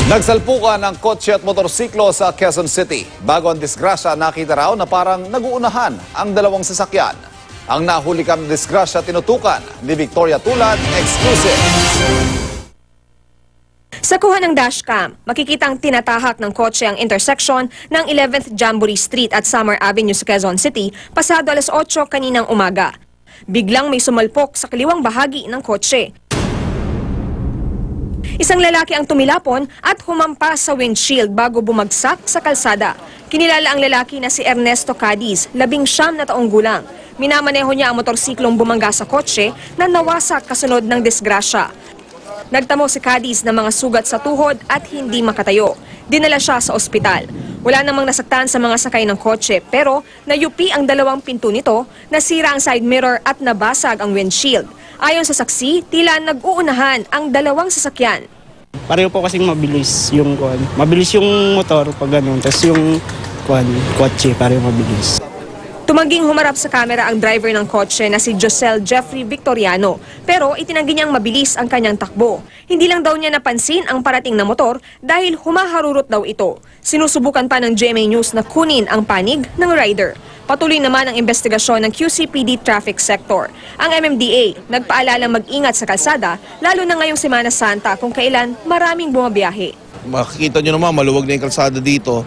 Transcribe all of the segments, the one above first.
Nagsalpukan ng kotse at motorsiklo sa Quezon City. Bago ang disgrasya, nakita raw na parang nag-uunahan ang dalawang sasakyan. Ang nahuli kang disgrasya tinutukan ni Victoria Tulad, exclusive. Sa kuha ng dashcam, makikitang tinatahak ng kotse ang intersection ng 11th Jamboree Street at Summer Avenue sa Quezon City pasado alas 8 kaninang umaga. Biglang may sumalpok sa kaliwang bahagi ng kotse. Isang lalaki ang tumilapon at humampas sa windshield bago bumagsak sa kalsada. Kinilala ang lalaki na si Ernesto Cadiz, 19 na taong gulang. Minamaneho niya ang motorsiklong bumangga sa kotse na nawasak kasunod ng disgrasya. Nagtamo si Cadiz ng mga sugat sa tuhod at hindi makatayo. Dinala siya sa ospital. Wala namang nasaktan sa mga sakay ng kotse pero nayupi ang dalawang pinto nito, nasira ang side mirror at nabasag ang windshield. Ayon sa saksi, tila nag-uunahan ang dalawang sasakyan. Pareho po kasing mabilis yung kuwan. Mabilis yung motor pag ganun, tapos yung kotse pareho mabilis. Tumangging humarap sa kamera ang driver ng kotse na si Josel Jeffrey Victoriano, pero itinanggi niyang mabilis ang kanyang takbo. Hindi lang daw niya napansin ang parating na motor dahil humaharurot daw ito. Sinusubukan pa ng GMA News na kunin ang panig ng rider. Patuloy naman ang investigasyon ng QCPD Traffic Sector. Ang MMDA nagpaalalang mag-ingat sa kalsada, lalo na ngayong Semana Santa kung kailan maraming bumabiyahe. Makikita nyo naman, maluwag na yung kalsada dito.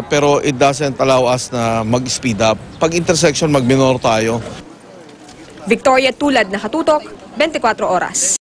Pero it doesn't allow us na mag-speed up. Pag intersection, mag-minor tayo. Victoria Tulad, Nakatutok, 24 Oras.